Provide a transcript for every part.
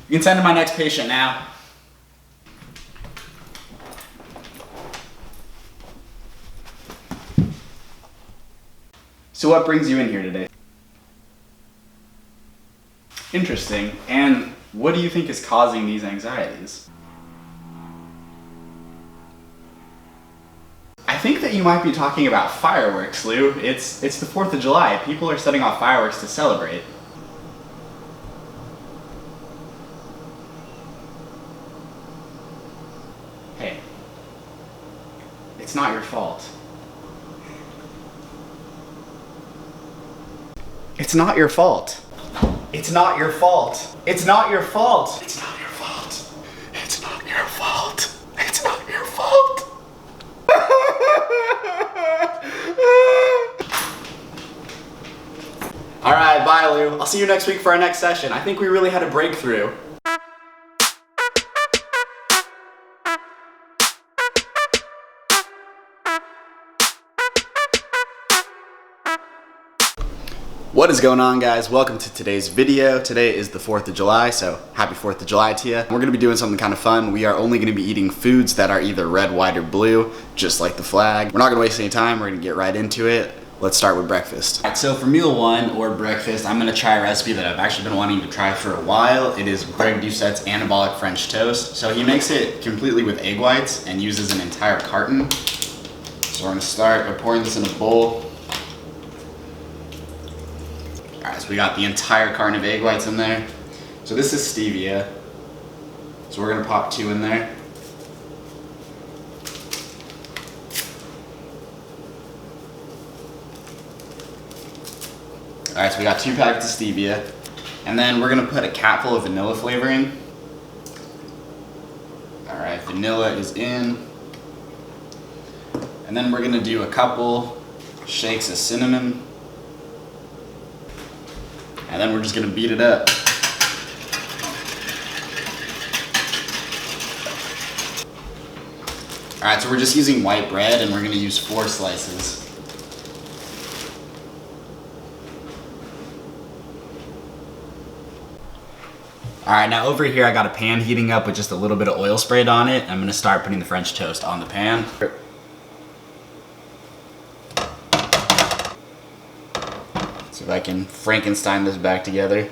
You can send in my next patient now. So what brings you in here today? Interesting. And what do you think is causing these anxieties? I think that you might be talking about fireworks, Lou. It's the 4th of July. People are setting off fireworks to celebrate. Hey, it's not your fault. It's not your fault. It's not your fault. It's not your fault. It's not your fault. It's not your fault. It's not your fault. All right, bye, Lou. I'll see you next week for our next session. I think we really had a breakthrough. What is going on, guys? Welcome to today's video. Today is the 4th of July, so happy 4th of July to you. We're gonna be doing something kind of fun. We are only gonna be eating foods that are either red, white, or blue, just like the flag. We're not gonna waste any time. We're gonna get right into it. Let's start with breakfast. All right, so for meal one, or breakfast, I'm gonna try a recipe that I've actually been wanting to try for a while. It is Greg Doucette's Anabolic French Toast. So he makes it completely with egg whites and uses an entire carton. So we're gonna start by pouring this in a bowl. Alright, so we got the entire carton of egg whites in there. So this is stevia. So we're gonna pop 2 in there. Alright, so we got 2 packets of stevia. And then we're gonna put a capful of vanilla flavoring. Alright, vanilla is in. And then we're gonna do a couple shakes of cinnamon. And then we're just gonna beat it up. All right, so we're just using white bread and we're gonna use 4 slices. All right, now over here I got a pan heating up with just a little bit of oil sprayed on it. I'm gonna start putting the French toast on the pan. See if I can Frankenstein this back together.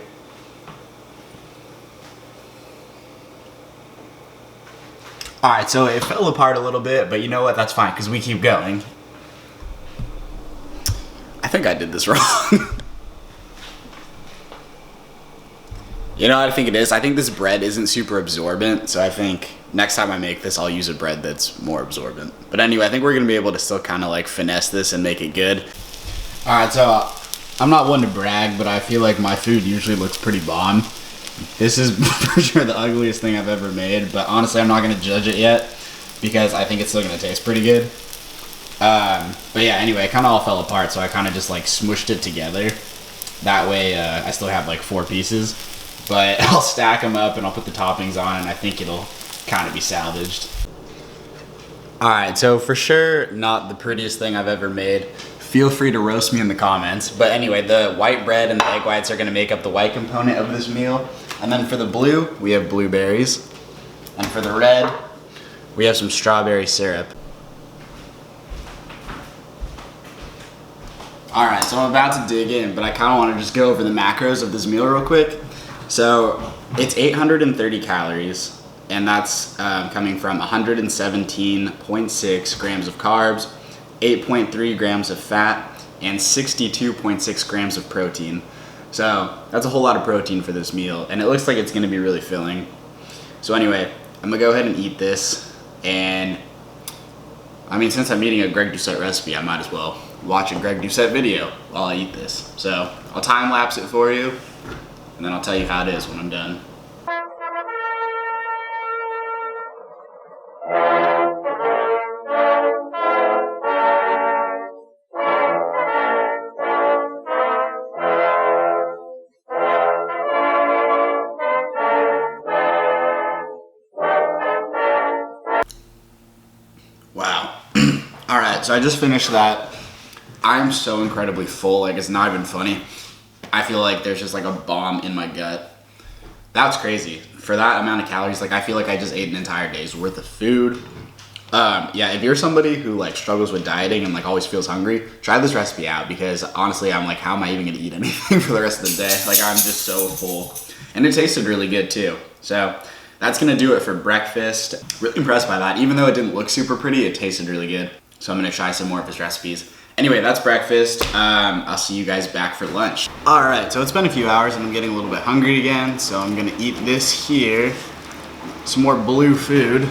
Alright, so it fell apart a little bit, but you know what? That's fine, because we keep going. I think I did this wrong. You know what I think it is? I think this bread isn't super absorbent, so I think next time I make this, I'll use a bread that's more absorbent. But anyway, I think we're going to be able to still kind of like finesse this and make it good. Alright, so I'm not one to brag, but I feel like my food usually looks pretty bomb. This is for sure the ugliest thing I've ever made, but honestly I'm not going to judge it yet because I think it's still going to taste pretty good. But yeah, anyway, it kind of all fell apart, so I kind of just like smushed it together. That way I still have like 4 pieces, but I'll stack them up and I'll put the toppings on and I think it'll kind of be salvaged. Alright, so for sure not the prettiest thing I've ever made. Feel free to roast me in the comments. But anyway, the white bread and the egg whites are gonna make up the white component of this meal. And then for the blue, we have blueberries. And for the red, we have some strawberry syrup. All right, so I'm about to dig in, but I kinda wanna just go over the macros of this meal real quick. So it's 830 calories, and that's coming from 117.6 grams of carbs, 8.3 grams of fat, and 62.6 grams of protein. So that's a whole lot of protein for this meal, and it looks like it's gonna be really filling. So anyway, I'm gonna go ahead and eat this, and I mean, since I'm eating a Greg Doucette recipe, I might as well watch a Greg Doucette video while I eat this. So I'll time lapse it for you, and then I'll tell you how it is when I'm done. Wow. All right, so I just finished that. I'm so incredibly full, like it's not even funny. I feel like there's just like a bomb in my gut. That's crazy. For that amount of calories, like I feel like I just ate an entire day's worth of food. Yeah, if you're somebody who like struggles with dieting and like always feels hungry, try this recipe out because honestly, I'm like, how am I even gonna eat anything for the rest of the day? Like I'm just so full. And it tasted really good too. So that's gonna do it for breakfast. Really impressed by that. Even though it didn't look super pretty, it tasted really good. So I'm gonna try some more of his recipes. Anyway, that's breakfast. I'll see you guys back for lunch. All right, so it's been a few hours and I'm getting a little bit hungry again. So I'm gonna eat this here. Some more blue food.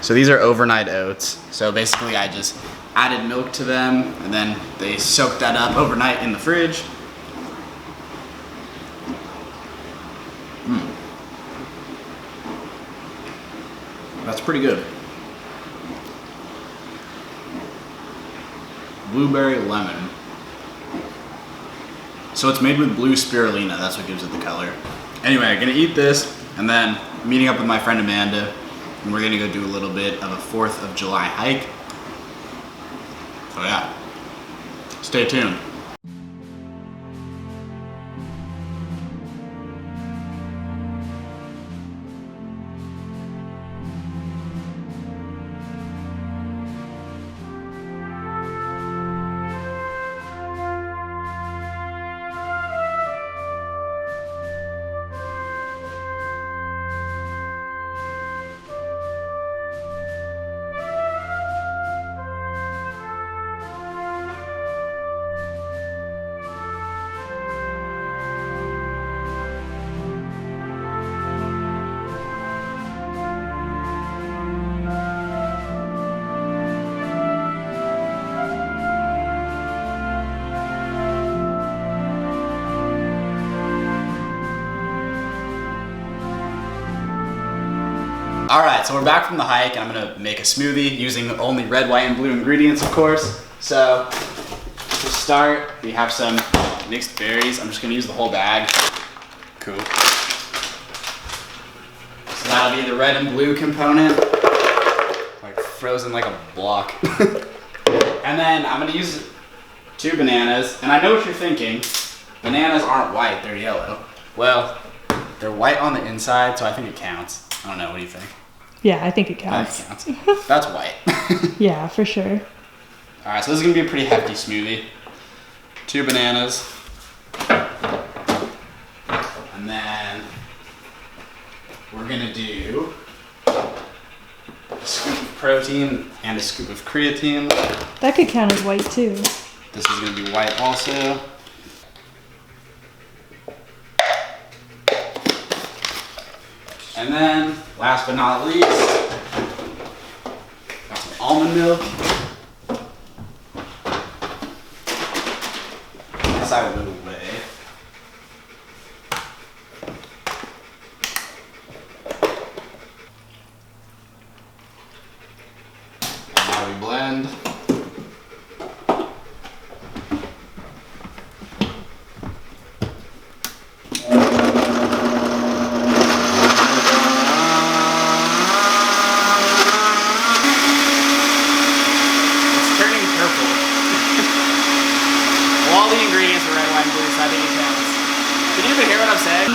So these are overnight oats. So basically I just added milk to them and then they soaked that up overnight in the fridge. That's pretty good. Blueberry lemon. So it's made with blue spirulina, that's what gives it the color. Anyway, I'm gonna eat this and then I'm meeting up with my friend Amanda and we're gonna go do a little bit of a 4th of July hike. So yeah, stay tuned. All right, so we're back from the hike and I'm gonna make a smoothie using only red, white, and blue ingredients, of course. So to start, we have some mixed berries. I'm just gonna use the whole bag. Cool. So that'll be the red and blue component. Like frozen like a block. And then I'm gonna use 2 bananas. And I know what you're thinking, bananas aren't white, they're yellow. Well, they're white on the inside, so I think it counts. I don't know, what do you think? Yeah, I think it counts. I think it counts. That's white. Yeah, for sure. All right, so this is gonna be a pretty hefty smoothie. 2 bananas. And then we're gonna do a scoop of protein and a scoop of creatine. That could count as white too. This is gonna be white also. And then, last but not least, got some almond milk. This I will move away. And now we blend. All the ingredients are red, white, and blue, so I think it counts. Can you even hear what I'm saying?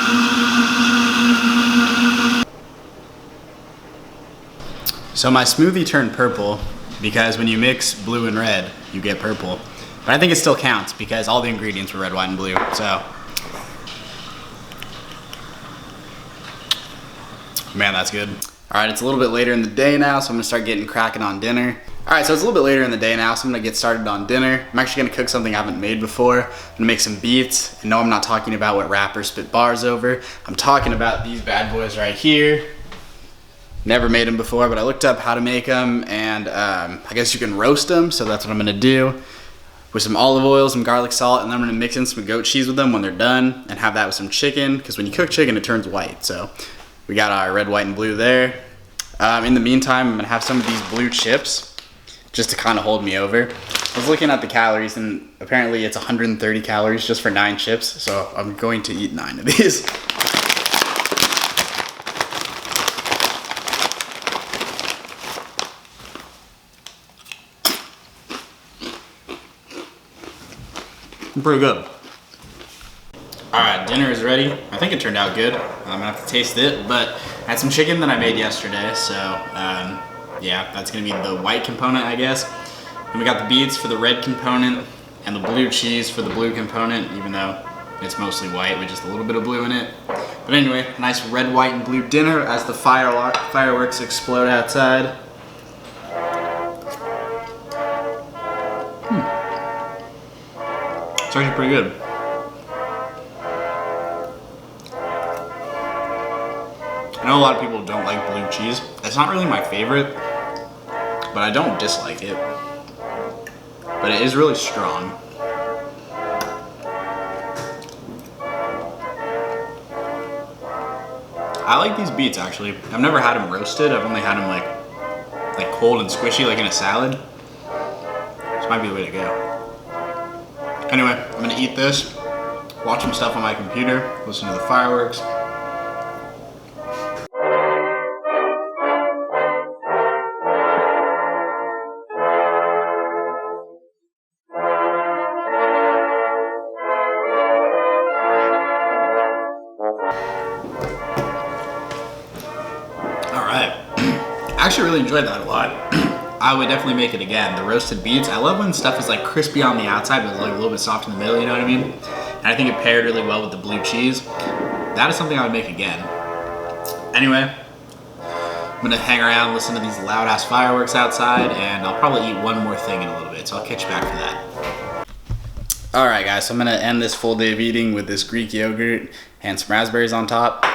So my smoothie turned purple because when you mix blue and red, you get purple. But I think it still counts because all the ingredients were red, white, and blue, so. Man, that's good. All right, it's a little bit later in the day now, so I'm gonna start getting cracking on dinner. All right, so it's a little bit later in the day now, so I'm gonna get started on dinner. I'm actually gonna cook something I haven't made before. I'm gonna make some beets. And no, I'm not talking about what rappers spit bars over. I'm talking about these bad boys right here. Never made them before, but I looked up how to make them, and I guess you can roast them, so that's what I'm gonna do. With some olive oil, some garlic salt, and then I'm gonna mix in some goat cheese with them when they're done, and have that with some chicken, because when you cook chicken, it turns white. So we got our red, white, and blue there. In the meantime, I'm gonna have some of these blue chips, just to kind of hold me over. I was looking at the calories and apparently it's 130 calories just for 9 chips, so I'm going to eat 9 of these. Pretty good. Alright, dinner is ready. I think it turned out good. I'm gonna have to taste it, but I had some chicken that I made yesterday, so yeah, that's gonna be the white component, I guess. And we got the beets for the red component, and the blue cheese for the blue component, even though it's mostly white with just a little bit of blue in it. But anyway, nice red, white, and blue dinner as the fireworks explode outside. It's actually pretty good. I know a lot of people don't like blue cheese. It's not really my favorite, but I don't dislike it. But it is really strong. I like these beets actually. I've never had them roasted. I've only had them like cold and squishy, like in a salad. This might be the way to go. Anyway, I'm gonna eat this, watch some stuff on my computer, listen to the fireworks. Alright. I actually really enjoyed that a lot. I would definitely make it again. The roasted beets, I love when stuff is like crispy on the outside but like a little bit soft in the middle, you know what I mean? And I think it paired really well with the blue cheese. That is something I would make again. Anyway, I'm gonna hang around, listen to these loud ass fireworks outside, and I'll probably eat one more thing in a little bit, so I'll catch you back for that. Alright guys, so I'm gonna end this full day of eating with this Greek yogurt and some raspberries on top.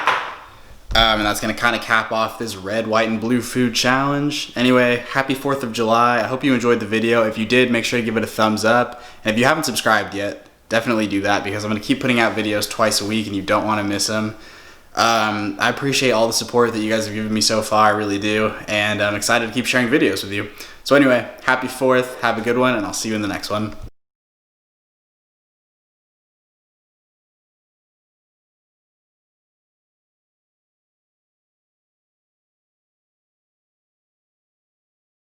And that's gonna kind of cap off this red, white, and blue food challenge. Anyway, happy 4th of July. I hope you enjoyed the video. If you did, make sure to give it a thumbs up. And if you haven't subscribed yet, definitely do that because I'm gonna keep putting out videos twice a week and you don't wanna miss them. I appreciate all the support that you guys have given me so far, I really do. And I'm excited to keep sharing videos with you. So anyway, happy 4th, have a good one, and I'll see you in the next one.